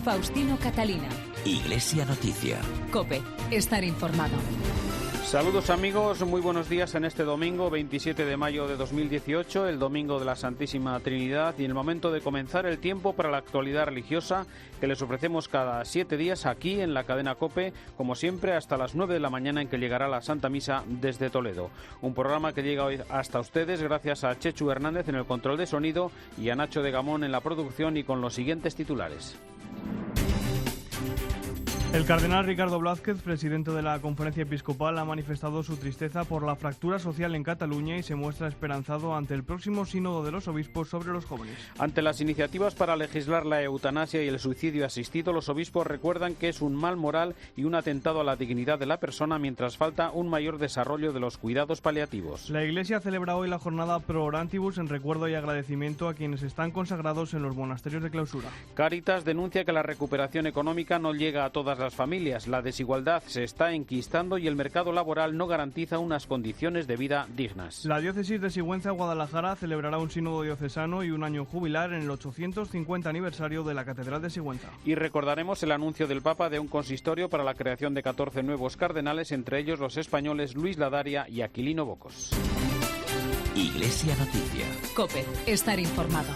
Faustino Catalina. Iglesia Noticia. COPE. Estar informado. Saludos amigos, muy buenos días en este domingo 27 de mayo de 2018, el domingo de la Santísima Trinidad y el momento de comenzar el tiempo para la actualidad religiosa que les ofrecemos cada 7 días aquí en la cadena COPE, como siempre hasta las 9 de la mañana en que llegará la Santa Misa desde Toledo. Un programa que llega hoy hasta ustedes gracias a Chechu Hernández en el control de sonido y a Nacho de Gamón en la producción y con los siguientes titulares. El cardenal Ricardo Blázquez, presidente de la Conferencia Episcopal, ha manifestado su tristeza por la fractura social en Cataluña y se muestra esperanzado ante el próximo sínodo de los obispos sobre los jóvenes. Ante las iniciativas para legislar la eutanasia y el suicidio asistido, los obispos recuerdan que es un mal moral y un atentado a la dignidad de la persona mientras falta un mayor desarrollo de los cuidados paliativos. La Iglesia celebra hoy la jornada Pro Orantibus en recuerdo y agradecimiento a quienes están consagrados en los monasterios de clausura. Cáritas denuncia que la recuperación económica no llega a todas las familias, la desigualdad se está enquistando y el mercado laboral no garantiza unas condiciones de vida dignas. La diócesis de Sigüenza-Guadalajara celebrará un sínodo diocesano y un año jubilar en el 850 aniversario de la Catedral de Sigüenza. Y recordaremos el anuncio del Papa de un consistorio para la creación de 14 nuevos cardenales, entre ellos los españoles Luis Ladaria y Aquilino Bocos. Iglesia Noticia. COPE. Estar informado.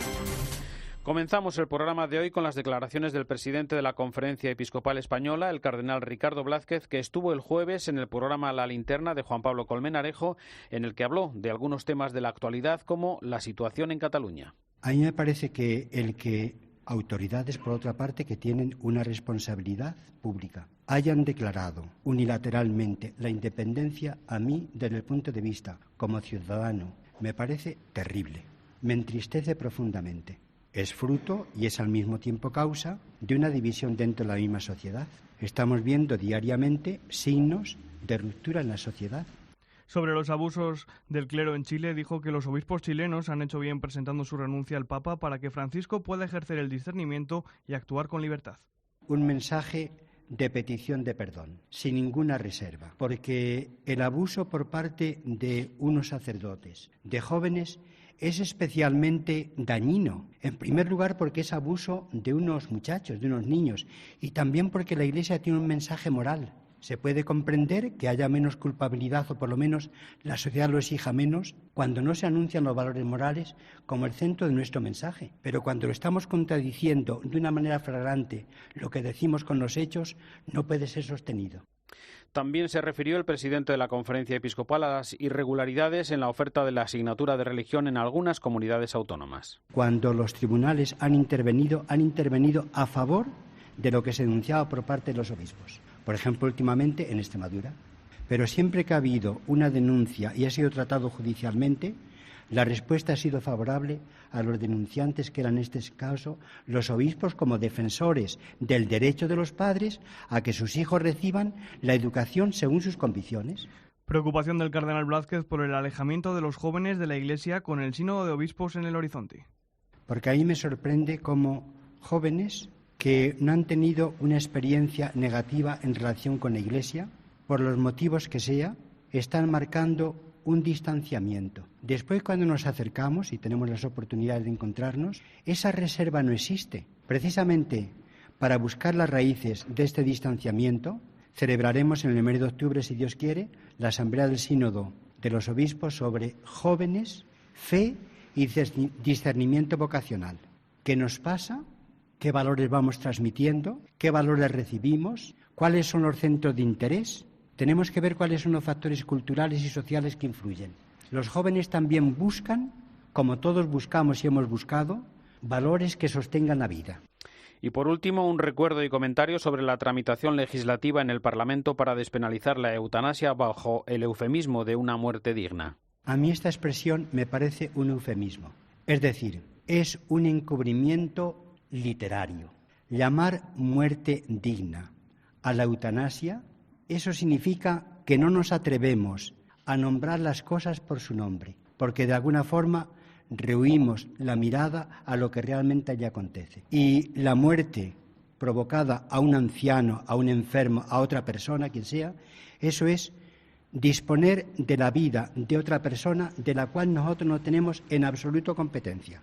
Comenzamos el programa de hoy con las declaraciones del presidente de la Conferencia Episcopal Española, el cardenal Ricardo Blázquez, que estuvo el jueves en el programa La Linterna de Juan Pablo Colmenarejo, en el que habló de algunos temas de la actualidad como la situación en Cataluña. A mí me parece que el que autoridades, por otra parte, que tienen una responsabilidad pública, hayan declarado unilateralmente la independencia, a mí, desde el punto de vista como ciudadano, me parece terrible. Me entristece profundamente. Es fruto y es al mismo tiempo causa de una división dentro de la misma sociedad. Estamos viendo diariamente signos de ruptura en la sociedad. Sobre los abusos del clero en Chile, dijo que los obispos chilenos han hecho bien presentando su renuncia al Papa para que Francisco pueda ejercer el discernimiento y actuar con libertad. Un mensaje de petición de perdón, sin ninguna reserva, porque el abuso por parte de unos sacerdotes, de jóvenes, es especialmente dañino. En primer lugar, porque es abuso de unos muchachos, de unos niños, y también porque la Iglesia tiene un mensaje moral. Se puede comprender que haya menos culpabilidad, o por lo menos la sociedad lo exija menos, cuando no se anuncian los valores morales como el centro de nuestro mensaje. Pero cuando lo estamos contradiciendo de una manera flagrante lo que decimos con los hechos, no puede ser sostenido. También se refirió el presidente de la Conferencia Episcopal a las irregularidades en la oferta de la asignatura de religión en algunas comunidades autónomas. Cuando los tribunales han intervenido a favor de lo que se denunciaba por parte de los obispos. Por ejemplo, últimamente en Extremadura. Pero siempre que ha habido una denuncia y ha sido tratado judicialmente, la respuesta ha sido favorable a los denunciantes, que eran en este caso los obispos, como defensores del derecho de los padres a que sus hijos reciban la educación según sus convicciones. Preocupación del cardenal Blázquez por el alejamiento de los jóvenes de la Iglesia con el sínodo de obispos en el horizonte. Porque a mí me sorprende cómo jóvenes que no han tenido una experiencia negativa en relación con la Iglesia, por los motivos que sea, están marcando un distanciamiento. Después, cuando nos acercamos y tenemos las oportunidades de encontrarnos, esa reserva no existe. Precisamente para buscar las raíces de este distanciamiento, celebraremos en el mes de octubre, si Dios quiere, la Asamblea del Sínodo de los Obispos sobre jóvenes, fe y discernimiento vocacional. ¿Qué nos pasa? ¿Qué valores vamos transmitiendo? ¿Qué valores recibimos? ¿Cuáles son los centros de interés? Tenemos que ver cuáles son los factores culturales y sociales que influyen. Los jóvenes también buscan, como todos buscamos y hemos buscado, valores que sostengan la vida. Y por último, un recuerdo y comentario sobre la tramitación legislativa en el Parlamento para despenalizar la eutanasia bajo el eufemismo de una muerte digna. A mí esta expresión me parece un eufemismo. Es decir, es un encubrimiento literario. Llamar muerte digna a la eutanasia, eso significa que no nos atrevemos a nombrar las cosas por su nombre, porque de alguna forma rehuimos la mirada a lo que realmente allí acontece. Y la muerte provocada a un anciano, a un enfermo, a otra persona, quien sea, eso es disponer de la vida de otra persona de la cual nosotros no tenemos en absoluto competencia.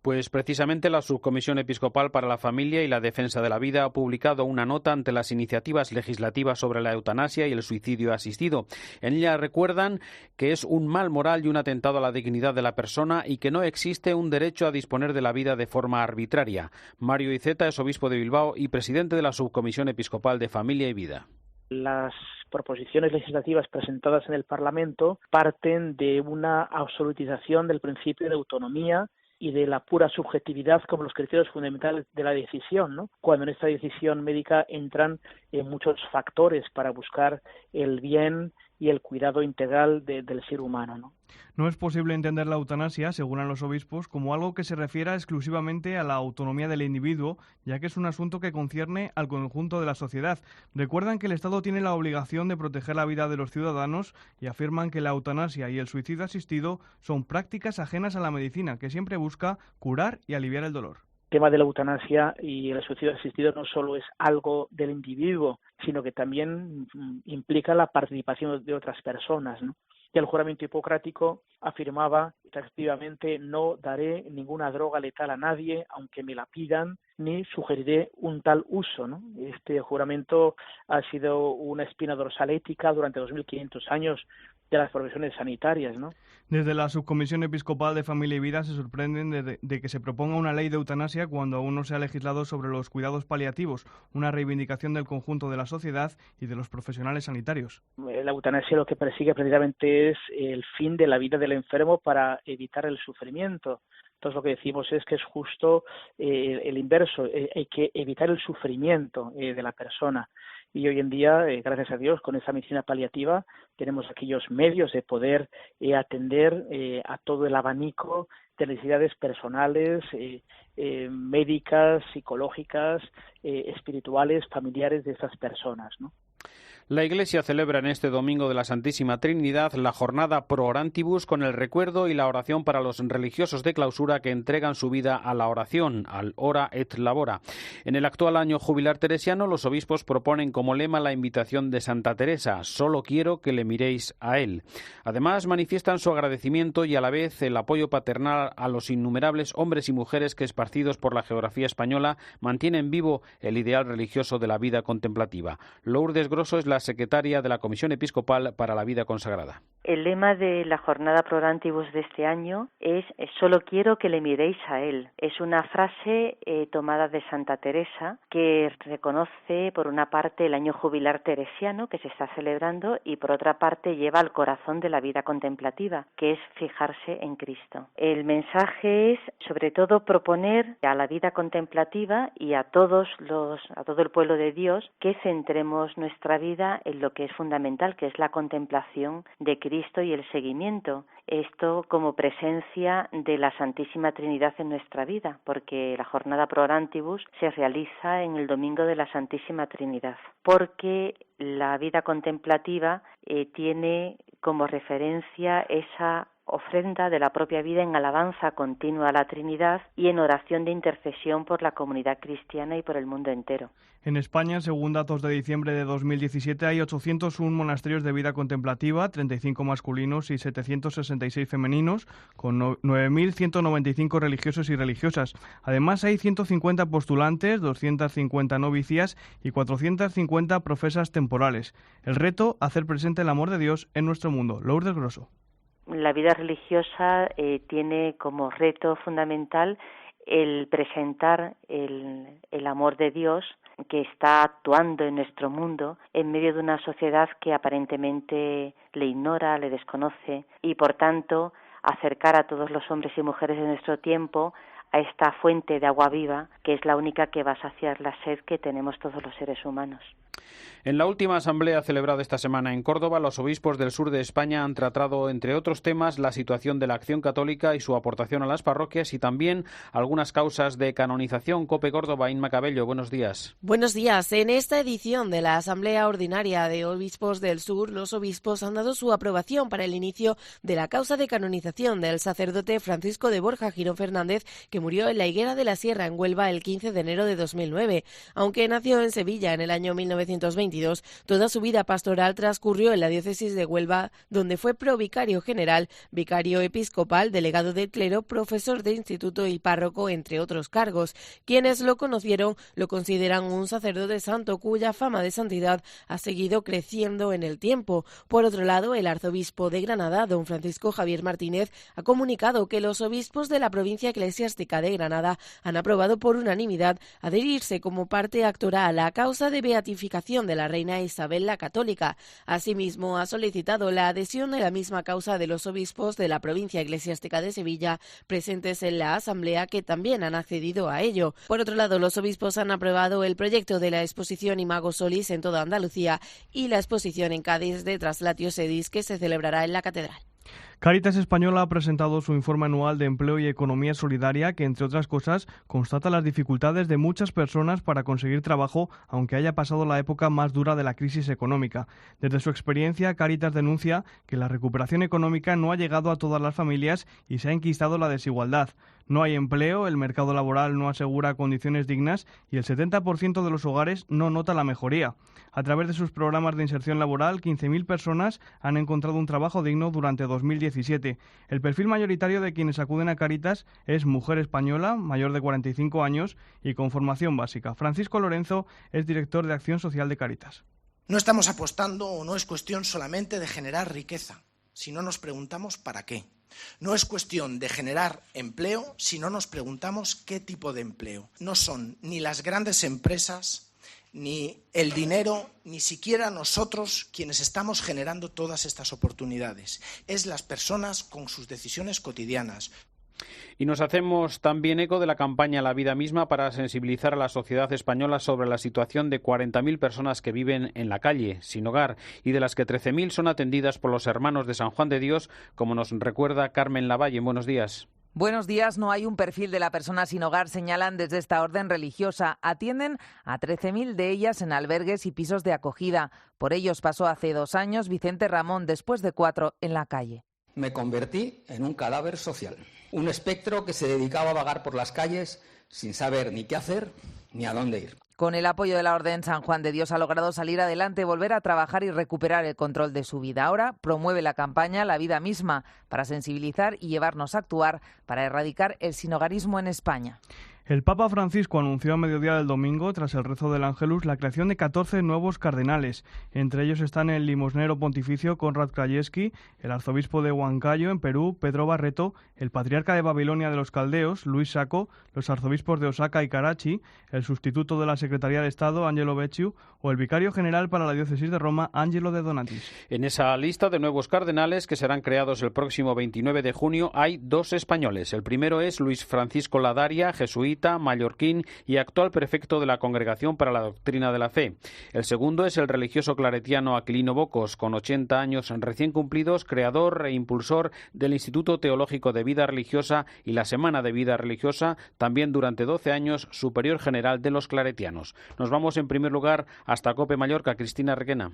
Pues precisamente la Subcomisión Episcopal para la Familia y la Defensa de la Vida ha publicado una nota ante las iniciativas legislativas sobre la eutanasia y el suicidio asistido. En ella recuerdan que es un mal moral y un atentado a la dignidad de la persona y que no existe un derecho a disponer de la vida de forma arbitraria. Mario Iceta es obispo de Bilbao y presidente de la Subcomisión Episcopal de Familia y Vida. Las proposiciones legislativas presentadas en el Parlamento parten de una absolutización del principio de autonomía y de la pura subjetividad como los criterios fundamentales de la decisión, ¿no? Cuando en esta decisión médica entran muchos factores para buscar el bien y el cuidado integral del ser humano, ¿no? No es posible entender la eutanasia, aseguran los obispos, como algo que se refiera exclusivamente a la autonomía del individuo, ya que es un asunto que concierne al conjunto de la sociedad. Recuerdan que el Estado tiene la obligación de proteger la vida de los ciudadanos y afirman que la eutanasia y el suicidio asistido son prácticas ajenas a la medicina, que siempre busca curar y aliviar el dolor. El tema de la eutanasia y el suicidio asistido no solo es algo del individuo, sino que también implica la participación de otras personas, ¿no? Y el juramento hipocrático afirmaba efectivamente: no daré ninguna droga letal a nadie, aunque me la pidan, ni sugeriré un tal uso, ¿no? Este juramento ha sido una espina dorsal ética durante 2500 años de las profesiones sanitarias, ¿no? Desde la Subcomisión Episcopal de Familia y Vida se sorprenden de que se proponga una ley de eutanasia cuando aún no se ha legislado sobre los cuidados paliativos, una reivindicación del conjunto de la sociedad y de los profesionales sanitarios. La eutanasia lo que persigue precisamente es el fin de la vida del enfermo para evitar el sufrimiento. Entonces lo que decimos es que es justo el inverso, hay que evitar el sufrimiento de la persona. Y hoy en día, gracias a Dios, con esa medicina paliativa tenemos aquellos medios de poder atender a todo el abanico de necesidades personales, médicas, psicológicas, espirituales, familiares de estas personas, ¿no? La Iglesia celebra en este domingo de la Santísima Trinidad la jornada Pro Orantibus con el recuerdo y la oración para los religiosos de clausura que entregan su vida a la oración, al ora et labora. En el actual año jubilar teresiano, los obispos proponen como lema la invitación de Santa Teresa: solo quiero que le miréis a él. Además, manifiestan su agradecimiento y a la vez el apoyo paternal a los innumerables hombres y mujeres que, esparcidos por la geografía española, mantienen vivo el ideal religioso de la vida contemplativa. Lourdes Grosso es la secretaria de la Comisión Episcopal para la Vida Consagrada. El lema de la jornada Pro Orantibus de este año es «Solo quiero que le miréis a él». Es una frase tomada de Santa Teresa que reconoce, por una parte, el año jubilar teresiano que se está celebrando y, por otra parte, lleva al corazón de la vida contemplativa, que es fijarse en Cristo. El mensaje es, sobre todo, proponer a la vida contemplativa y a todo el pueblo de Dios que centremos nuestra vida en lo que es fundamental, que es la contemplación de Cristo y el seguimiento. Esto como presencia de la Santísima Trinidad en nuestra vida, porque la jornada Pro Orantibus se realiza en el domingo de la Santísima Trinidad, porque la vida contemplativa tiene como referencia esa ofrenda de la propia vida en alabanza continua a la Trinidad y en oración de intercesión por la comunidad cristiana y por el mundo entero. En España, según datos de diciembre de 2017, hay 801 monasterios de vida contemplativa, 35 masculinos y 766 femeninos, con 9.195 religiosos y religiosas. Además, hay 150 postulantes, 250 novicias y 450 profesas temporales. El reto, hacer presente el amor de Dios en nuestro mundo. Lourdes Grosso. La vida religiosa tiene como reto fundamental el presentar el amor de Dios que está actuando en nuestro mundo en medio de una sociedad que aparentemente le ignora, le desconoce, y por tanto acercar a todos los hombres y mujeres de nuestro tiempo a esta fuente de agua viva, que es la única que va a saciar la sed que tenemos todos los seres humanos. En la última asamblea celebrada esta semana en Córdoba, los obispos del sur de España han tratado, entre otros temas, la situación de la Acción Católica y su aportación a las parroquias y también algunas causas de canonización. COPE Córdoba, Inma Cabello, buenos días. Buenos días. En esta edición de la Asamblea Ordinaria de Obispos del Sur, los obispos han dado su aprobación para el inicio de la causa de canonización del sacerdote Francisco de Borja Girón Fernández, que murió en la Higuera de la Sierra, en Huelva, el 15 de enero de 2009. Aunque nació en Sevilla en el año 1900, 1922. Toda su vida pastoral transcurrió en la diócesis de Huelva, donde fue provicario general, vicario episcopal, delegado del clero, profesor de instituto y párroco, entre otros cargos. Quienes lo conocieron lo consideran un sacerdote santo cuya fama de santidad ha seguido creciendo en el tiempo. Por otro lado, el arzobispo de Granada, don Francisco Javier Martínez, ha comunicado que los obispos de la provincia eclesiástica de Granada han aprobado por unanimidad adherirse como parte actora a la causa de beatificación de la reina Isabel la Católica. Asimismo, ha solicitado la adhesión de la misma causa de los obispos de la provincia eclesiástica de Sevilla presentes en la asamblea, que también han accedido a ello. Por otro lado, los obispos han aprobado el proyecto de la exposición Imago Solis en toda Andalucía y la exposición en Cádiz de Traslatio Sedis, que se celebrará en la catedral. Cáritas Española ha presentado su informe anual de empleo y economía solidaria que, entre otras cosas, constata las dificultades de muchas personas para conseguir trabajo, aunque haya pasado la época más dura de la crisis económica. Desde su experiencia, Cáritas denuncia que la recuperación económica no ha llegado a todas las familias y se ha enquistado la desigualdad. No hay empleo, el mercado laboral no asegura condiciones dignas y el 70% de los hogares no nota la mejoría. A través de sus programas de inserción laboral, 15.000 personas han encontrado un trabajo digno durante 2017. El perfil mayoritario de quienes acuden a Cáritas es mujer española, mayor de 45 años y con formación básica. Francisco Lorenzo es director de Acción Social de Cáritas. No estamos apostando, o no es cuestión solamente de generar riqueza, si no nos preguntamos para qué. No es cuestión de generar empleo si no nos preguntamos qué tipo de empleo. No son ni las grandes empresas, ni el dinero, ni siquiera nosotros quienes estamos generando todas estas oportunidades. Es las personas con sus decisiones cotidianas. Y nos hacemos también eco de la campaña La Vida Misma para sensibilizar a la sociedad española sobre la situación de 40.000 personas que viven en la calle, sin hogar, y de las que 13.000 son atendidas por los Hermanos de San Juan de Dios, como nos recuerda Carmen Lavalle. Buenos días. Buenos días. No hay un perfil de la persona sin hogar, señalan desde esta orden religiosa. Atienden a 13.000 de ellas en albergues y pisos de acogida. Por ellos pasó hace 2 años Vicente Ramón, después de 4 en la calle. Me convertí en un cadáver social, un espectro que se dedicaba a vagar por las calles sin saber ni qué hacer ni a dónde ir. Con el apoyo de la Orden San Juan de Dios ha logrado salir adelante, volver a trabajar y recuperar el control de su vida. Ahora promueve la campaña La Vida Misma para sensibilizar y llevarnos a actuar para erradicar el sinhogarismo en España. El Papa Francisco anunció a mediodía del domingo, tras el rezo del Ángelus, la creación de 14 nuevos cardenales. Entre ellos están el limosnero pontificio Konrad Krajewski, el arzobispo de Huancayo, en Perú, Pedro Barreto, el patriarca de Babilonia de los Caldeos, Luis Sacco, los arzobispos de Osaka y Karachi, el sustituto de la Secretaría de Estado, Angelo Becciu, o el vicario general para la diócesis de Roma, Angelo de Donatis. En esa lista de nuevos cardenales que serán creados el próximo 29 de junio hay 2 españoles. El primero es Luis Francisco Ladaria, jesuita, mallorquín y actual prefecto de la Congregación para la Doctrina de la Fe. El segundo es el religioso claretiano Aquilino Bocos, con 80 años recién cumplidos, creador e impulsor del Instituto Teológico de Vida Religiosa y la Semana de Vida Religiosa, también durante 12 años superior general de los claretianos. Nos vamos en primer lugar hasta Cope Mallorca. Cristina Requena.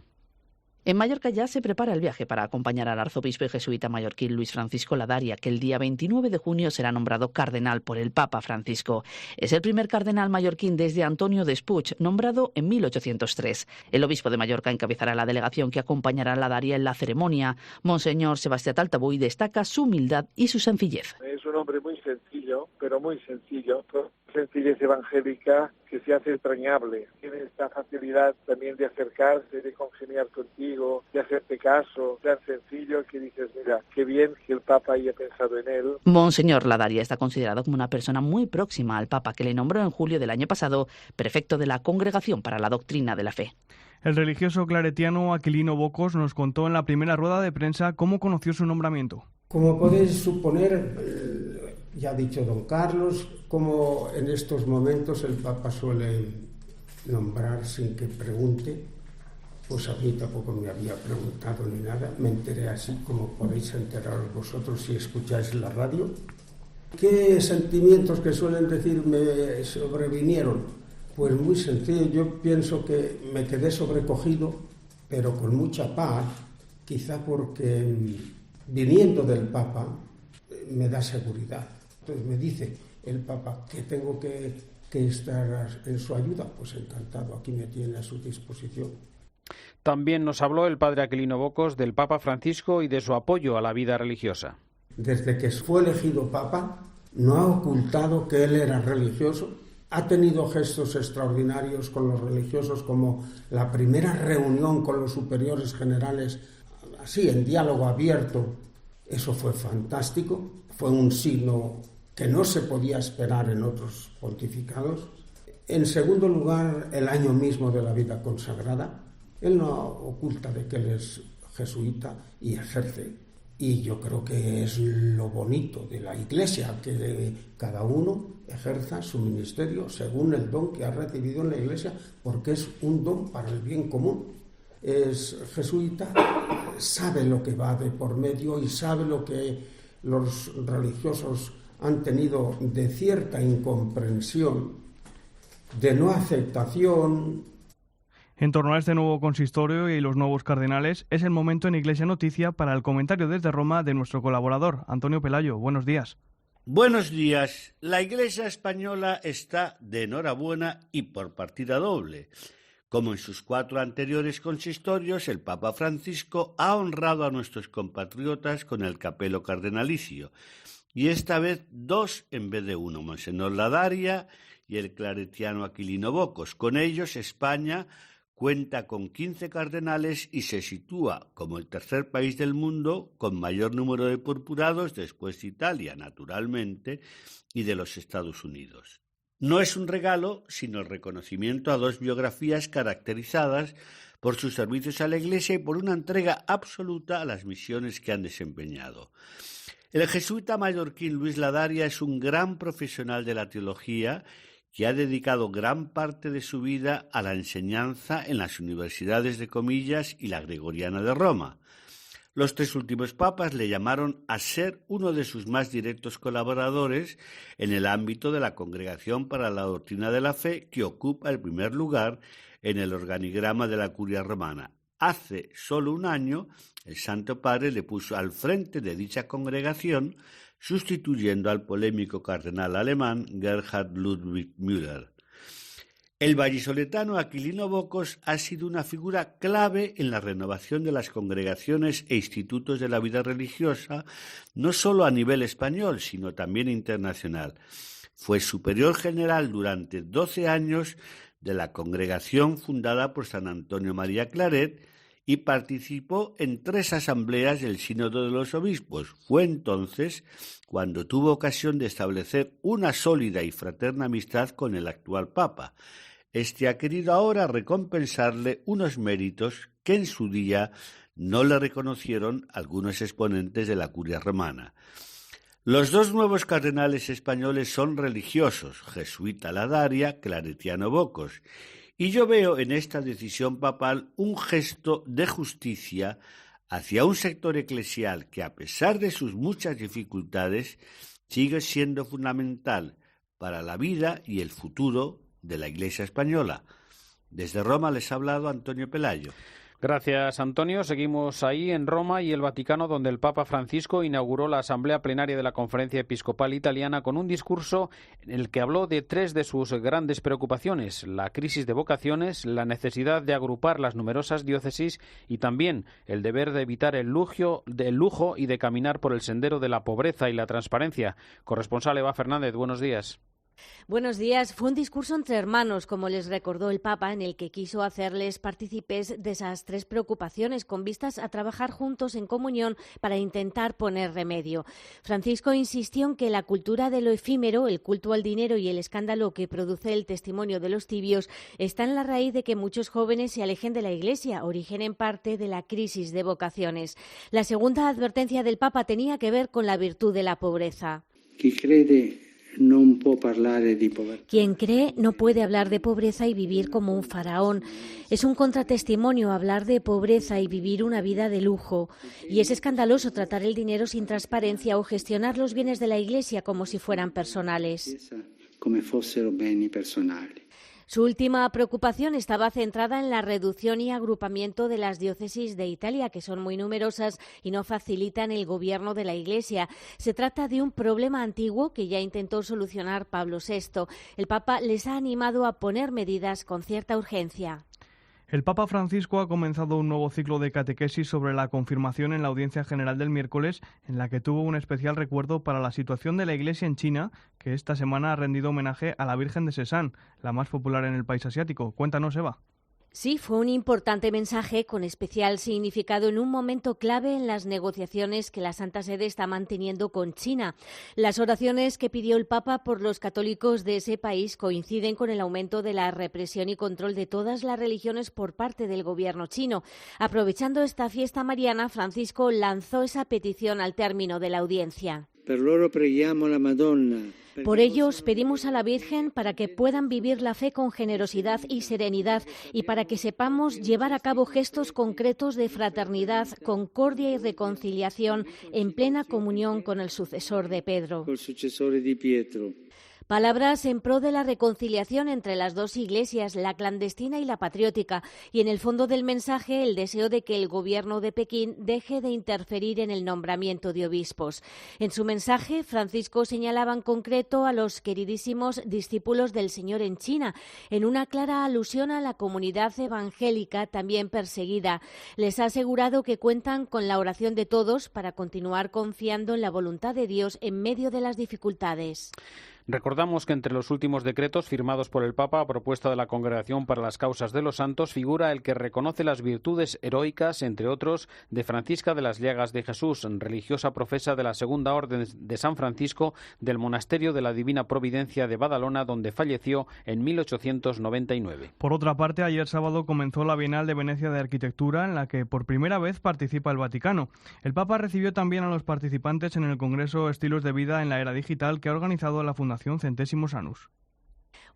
En Mallorca ya se prepara el viaje para acompañar al arzobispo y jesuita mallorquín Luis Francisco Ladaria, que el día 29 de junio será nombrado cardenal por el Papa Francisco. Es el primer cardenal mallorquín desde Antonio Despuig, nombrado en 1803. El obispo de Mallorca encabezará la delegación que acompañará a Ladaria en la ceremonia. Monseñor Sebastián Altabuy destaca su humildad y su sencillez. Es un hombre muy sencillo, pero muy sencillo. Sencillez evangélica que se hace entrañable. Tiene esta facilidad también de acercarse, de congeniar contigo, de hacerte caso, tan sencillo que dices, mira, qué bien que el Papa haya pensado en él. Monseñor Ladaria está considerado como una persona muy próxima al Papa, que le nombró en julio del año pasado prefecto de la Congregación para la Doctrina de la Fe. El religioso claretiano Aquilino Bocos nos contó en la primera rueda de prensa cómo conoció su nombramiento. Como podéis suponer, ya ha dicho don Carlos, como en estos momentos el Papa suele nombrar sin que pregunte, pues a mí tampoco me había preguntado ni nada, me enteré así como podéis enteraros vosotros si escucháis la radio. ¿Qué sentimientos que suelen decir me sobrevinieron? Pues muy sencillo, yo pienso que me quedé sobrecogido, pero con mucha paz, quizá porque viniendo del Papa me da seguridad. Entonces me dice el Papa que tengo que que estar en su ayuda, pues encantado, aquí me tiene a su disposición. También nos habló el padre Aquilino Bocos del Papa Francisco y de su apoyo a la vida religiosa. Desde que fue elegido Papa, no ha ocultado que él era religioso. Ha tenido gestos extraordinarios con los religiosos, como la primera reunión con los superiores generales, así en diálogo abierto. Eso fue fantástico, fue un signo que no se podía esperar en otros pontificados. En segundo lugar, el año mismo de la vida consagrada. Él no oculta de que él es jesuita y ejerce. Y yo creo que es lo bonito de la Iglesia, que cada uno ejerza su ministerio según el don que ha recibido en la Iglesia, porque es un don para el bien común. Es jesuita, sabe lo que va de por medio y sabe lo que los religiosos han tenido de cierta incomprensión, de no aceptación. En torno a este nuevo consistorio y los nuevos cardenales, es el momento en Iglesia Noticia para el comentario desde Roma de nuestro colaborador, Antonio Pelayo. Buenos días. Buenos días. La Iglesia española está de enhorabuena y por partida doble. Como en sus 4 anteriores consistorios, el Papa Francisco ha honrado a nuestros compatriotas con el capelo cardenalicio, y esta vez 2 en vez de 1, Monseñor Ladaria y el claretiano Aquilino Bocos. Con ellos, España cuenta con 15 cardenales y se sitúa como el tercer país del mundo con mayor número de purpurados, después de Italia, naturalmente, y de los Estados Unidos. No es un regalo, sino el reconocimiento a 2 biografías caracterizadas por sus servicios a la Iglesia y por una entrega absoluta a las misiones que han desempeñado. El jesuita mallorquín Luis Ladaria es un gran profesional de la teología que ha dedicado gran parte de su vida a la enseñanza en las universidades de Comillas y la Gregoriana de Roma. Los 3 últimos papas le llamaron a ser uno de sus más directos colaboradores en el ámbito de la Congregación para la Doctrina de la Fe, que ocupa el primer lugar en el organigrama de la Curia Romana. Hace solo un año, el Santo Padre le puso al frente de dicha congregación, sustituyendo al polémico cardenal alemán Gerhard Ludwig Müller. El vallisoletano Aquilino Bocos ha sido una figura clave en la renovación de las congregaciones e institutos de la vida religiosa, no solo a nivel español, sino también internacional. Fue superior general durante 12 años de la congregación fundada por San Antonio María Claret y participó en 3 asambleas del Sínodo de los Obispos. Fue entonces cuando tuvo ocasión de establecer una sólida y fraterna amistad con el actual Papa. Este ha querido ahora recompensarle unos méritos que en su día no le reconocieron algunos exponentes de la Curia Romana. Los 2 nuevos cardenales españoles son religiosos, jesuita Ladaria, claretiano Bocos, y yo veo en esta decisión papal un gesto de justicia hacia un sector eclesial que, a pesar de sus muchas dificultades, sigue siendo fundamental para la vida y el futuro de la Iglesia española. Desde Roma les ha hablado Antonio Pelayo. Gracias, Antonio. Seguimos ahí en Roma y el Vaticano, donde el Papa Francisco inauguró la Asamblea Plenaria de la Conferencia Episcopal Italiana con un discurso en el que habló de 3 de sus grandes preocupaciones: la crisis de vocaciones, la necesidad de agrupar las numerosas diócesis y también el deber de evitar el lujo y de caminar por el sendero de la pobreza y la transparencia. Corresponsal Eva Fernández, buenos días. Buenos días. Fue un discurso entre hermanos, como les recordó el Papa, en el que quiso hacerles partícipes de esas 3 preocupaciones con vistas a trabajar juntos en comunión para intentar poner remedio. Francisco insistió en que la cultura de lo efímero, el culto al dinero y el escándalo que produce el testimonio de los tibios está en la raíz de que muchos jóvenes se alejen de la Iglesia, origen en parte de la crisis de vocaciones. La segunda advertencia del Papa tenía que ver con la virtud de la pobreza. Quien cree no puede hablar de pobreza y vivir como un faraón. Es un contratestimonio hablar de pobreza y vivir una vida de lujo. Y es escandaloso tratar el dinero sin transparencia o gestionar los bienes de la Iglesia como si fueran personales. Su última preocupación estaba centrada en la reducción y agrupamiento de las diócesis de Italia, que son muy numerosas y no facilitan el gobierno de la Iglesia. Se trata de un problema antiguo que ya intentó solucionar Pablo VI. El Papa les ha animado a poner medidas con cierta urgencia. El Papa Francisco ha comenzado un nuevo ciclo de catequesis sobre la confirmación en la audiencia general del miércoles, en la que tuvo un especial recuerdo para la situación de la Iglesia en China, que esta semana ha rendido homenaje a la Virgen de Sesán, la más popular en el país asiático. Cuéntanos, Eva. Sí, fue un importante mensaje con especial significado en un momento clave en las negociaciones que la Santa Sede está manteniendo con China. Las oraciones que pidió el Papa por los católicos de ese país coinciden con el aumento de la represión y control de todas las religiones por parte del gobierno chino. Aprovechando esta fiesta mariana, Francisco lanzó esa petición al término de la audiencia. Por ellos pedimos a la Virgen para que puedan vivir la fe con generosidad y serenidad y para que sepamos llevar a cabo gestos concretos de fraternidad, concordia y reconciliación en plena comunión con el sucesor de Pedro. Palabras en pro de la reconciliación entre las dos iglesias, la clandestina y la patriótica, y en el fondo del mensaje el deseo de que el gobierno de Pekín deje de interferir en el nombramiento de obispos. En su mensaje, Francisco señalaba en concreto a los queridísimos discípulos del Señor en China, en una clara alusión a la comunidad evangélica también perseguida. Les ha asegurado que cuentan con la oración de todos para continuar confiando en la voluntad de Dios en medio de las dificultades. Recordamos que entre los últimos decretos firmados por el Papa a propuesta de la Congregación para las Causas de los Santos figura el que reconoce las virtudes heroicas, entre otros, de Francisca de las Llagas de Jesús, religiosa profesa de la Segunda Orden de San Francisco del Monasterio de la Divina Providencia de Badalona, donde falleció en 1899. Por otra parte, ayer sábado comenzó la Bienal de Venecia de Arquitectura, en la que por primera vez participa el Vaticano. El Papa recibió también a los participantes en el Congreso Estilos de Vida en la Era Digital que ha organizado la Fundación Centésimos Annus.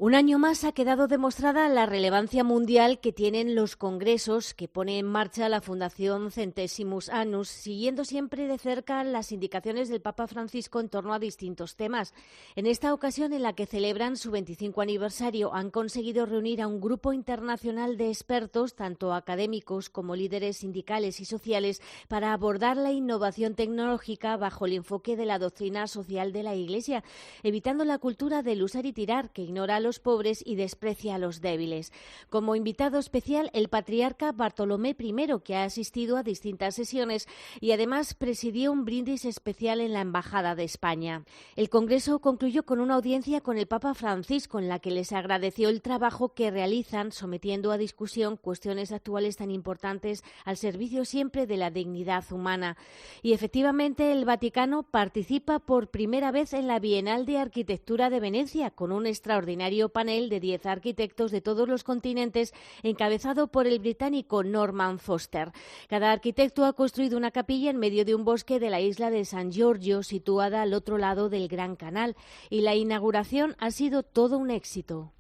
Un año más ha quedado demostrada la relevancia mundial que tienen los congresos que pone en marcha la Fundación Centésimos Annus, siguiendo siempre de cerca las indicaciones del Papa Francisco en torno a distintos temas. En esta ocasión, en la que celebran su 25 aniversario, han conseguido reunir a un grupo internacional de expertos, tanto académicos como líderes sindicales y sociales, para abordar la innovación tecnológica bajo el enfoque de la doctrina social de la Iglesia, evitando la cultura del usar y tirar, que ignora a los pobres y desprecia a los débiles. Como invitado especial, el patriarca Bartolomé I, que ha asistido a distintas sesiones y además presidió un brindis especial en la Embajada de España. El Congreso concluyó con una audiencia con el Papa Francisco, en la que les agradeció el trabajo que realizan, sometiendo a discusión cuestiones actuales tan importantes al servicio siempre de la dignidad humana. Y efectivamente, el Vaticano participa por primera vez en la Bienal de Arquitectura de Venecia, con un extraordinario panel de 10 arquitectos de todos los continentes, encabezado por el británico Norman Foster. Cada arquitecto ha construido una capilla en medio de un bosque de la isla de San Giorgio, situada al otro lado del Gran Canal, y la inauguración ha sido todo un éxito.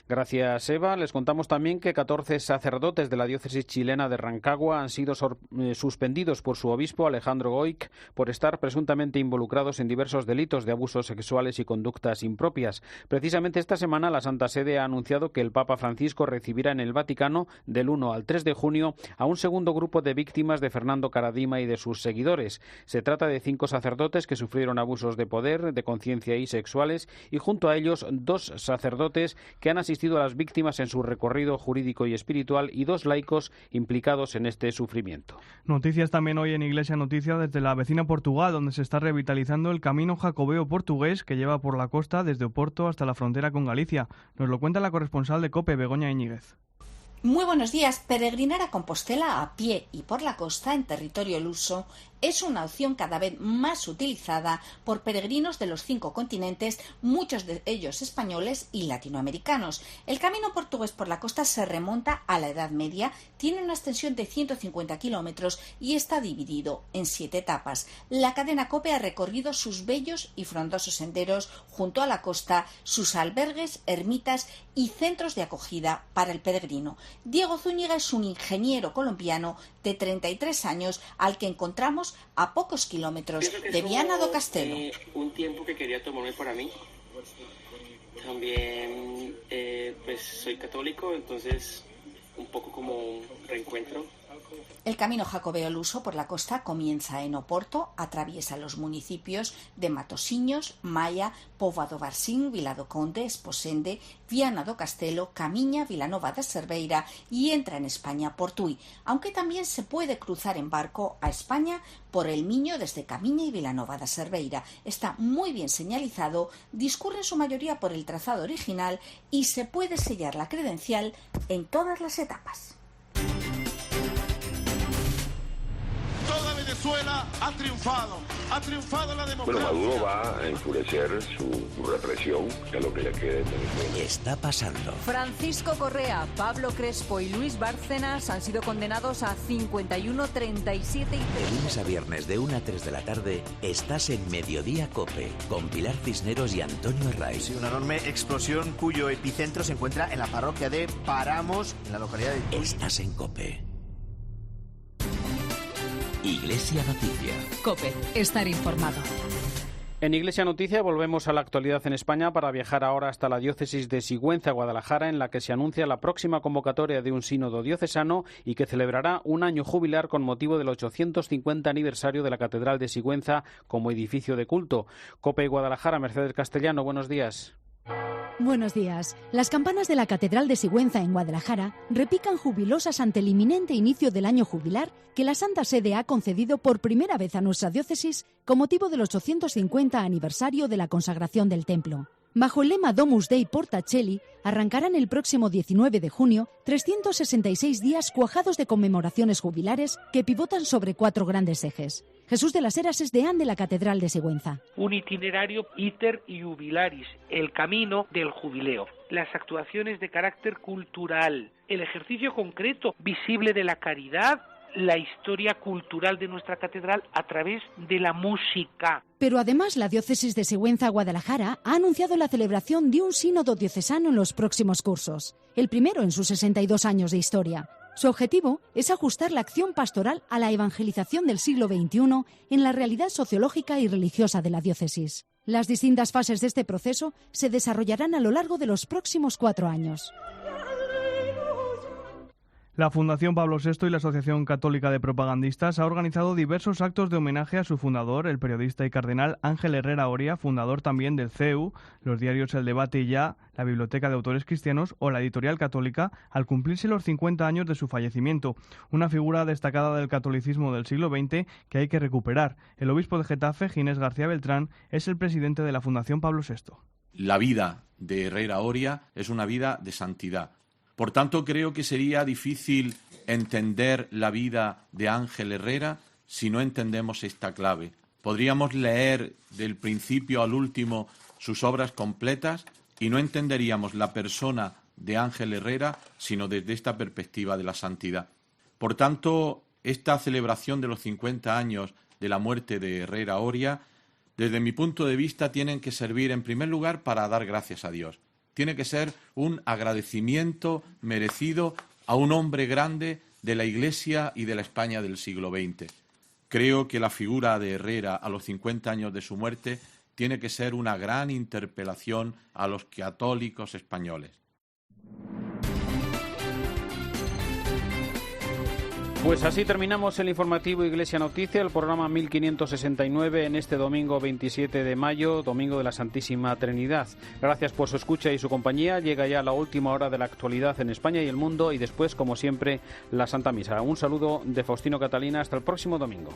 Gracias, Eva. Les contamos también que 14 sacerdotes de la diócesis chilena de Rancagua han sido suspendidos por su obispo, Alejandro Goic, por estar presuntamente involucrados en diversos delitos de abusos sexuales y conductas impropias. Precisamente esta semana la Santa Sede ha anunciado que el Papa Francisco recibirá en el Vaticano del 1 al 3 de junio a un segundo grupo de víctimas de Fernando Karadima y de sus seguidores. Se trata de 5 sacerdotes que sufrieron abusos de poder, de conciencia y sexuales, y junto a ellos 2 sacerdotes que han asistido a las víctimas en su recorrido jurídico y espiritual y 2 laicos implicados en este sufrimiento. Noticias también hoy en Iglesia Noticia desde la vecina Portugal, donde se está revitalizando el camino jacobeo portugués que lleva por la costa desde Oporto hasta la frontera con Galicia. Nos lo cuenta la corresponsal de COPE, Begoña Íñiguez. Muy buenos días. Peregrinar a Compostela a pie y por la costa en territorio luso es una opción cada vez más utilizada por peregrinos de los 5 continentes, muchos de ellos españoles y latinoamericanos. El camino portugués por la costa se remonta a la Edad Media, tiene una extensión de 150 kilómetros y está dividido en 7 etapas. La cadena COPE ha recorrido sus bellos y frondosos senderos junto a la costa, sus albergues, ermitas y centros de acogida para el peregrino. Diego Zúñiga es un ingeniero colombiano de 33 años al que encontramos a pocos kilómetros de Viana do Castelo. Un tiempo que quería tomarme para mí. También pues soy católico, entonces un poco como un reencuentro. El camino jacobeo luso por la costa comienza en Oporto, atraviesa los municipios de Matosinhos, Maia, Póvoa do Varzim, Vila do Conde, Esposende, Viana do Castelo, Camiña, Vilanova da Cerveira y entra en España por Tui, aunque también se puede cruzar en barco a España por el Miño desde Camiña y Vilanova da Cerveira. Está muy bien señalizado, discurre en su mayoría por el trazado original y se puede sellar la credencial en todas las etapas. Toda Venezuela ha triunfado la democracia. Bueno, Maduro va a enfurecer su represión, que es lo que le queda en Venezuela. Está pasando. Francisco Correa, Pablo Crespo y Luis Bárcenas han sido condenados a 51, 37 y 3. De lunes a viernes de 1 a 3 de la tarde estás en Mediodía Cope con Pilar Cisneros y Antonio Herray. Sí, una enorme explosión cuyo epicentro se encuentra en la parroquia de Paramos, en la localidad de Tui. Estás en Cope. Iglesia Noticia. COPE. Estar informado. En Iglesia Noticia volvemos a la actualidad en España para viajar ahora hasta la diócesis de Sigüenza, Guadalajara, en la que se anuncia la próxima convocatoria de un sínodo diocesano y que celebrará un año jubilar con motivo del 850 aniversario de la Catedral de Sigüenza como edificio de culto. COPE Guadalajara, Mercedes Castellano, buenos días. Buenos días. Las campanas de la Catedral de Sigüenza en Guadalajara repican jubilosas ante el inminente inicio del año jubilar que la Santa Sede ha concedido por primera vez a nuestra diócesis con motivo del 850 aniversario de la consagración del templo. Bajo el lema Domus Dei Porta Coeli, arrancarán el próximo 19 de junio 366 días cuajados de conmemoraciones jubilares que pivotan sobre 4 grandes ejes. Jesús de las Heras es deán de la Catedral de Sigüenza. Un itinerario iter jubilaris, el camino del jubileo. Las actuaciones de carácter cultural, el ejercicio concreto, visible de la caridad, la historia cultural de nuestra catedral a través de la música. Pero además la diócesis de Sigüenza-Guadalajara ha anunciado la celebración de un sínodo diocesano en los próximos cursos, el primero en sus 62 años de historia. Su objetivo es ajustar la acción pastoral a la evangelización del siglo XXI en la realidad sociológica y religiosa de la diócesis. Las distintas fases de este proceso se desarrollarán a lo largo de los próximos 4 años. La Fundación Pablo VI y la Asociación Católica de Propagandistas ha organizado diversos actos de homenaje a su fundador, el periodista y cardenal Ángel Herrera Oria, fundador también del CEU, los diarios El Debate y Ya, la Biblioteca de Autores Cristianos o la Editorial Católica, al cumplirse los 50 años de su fallecimiento, una figura destacada del catolicismo del siglo XX que hay que recuperar. El obispo de Getafe, Ginés García Beltrán, es el presidente de la Fundación Pablo VI. La vida de Herrera Oria es una vida de santidad. Por tanto, creo que sería difícil entender la vida de Ángel Herrera si no entendemos esta clave. Podríamos leer del principio al último sus obras completas y no entenderíamos la persona de Ángel Herrera sino desde esta perspectiva de la santidad. Por tanto, esta celebración de los 50 años de la muerte de Herrera Oria, desde mi punto de vista, tienen que servir en primer lugar para dar gracias a Dios. Tiene que ser un agradecimiento merecido a un hombre grande de la Iglesia y de la España del siglo XX. Creo que la figura de Herrera a los 50 años de su muerte tiene que ser una gran interpelación a los católicos españoles. Pues así terminamos el informativo Iglesia Noticia, el programa 1569 en este domingo 27 de mayo, domingo de la Santísima Trinidad. Gracias por su escucha y su compañía. Llega ya la última hora de la actualidad en España y el mundo y después, como siempre, la Santa Misa. Un saludo de Faustino Catalina. Hasta el próximo domingo.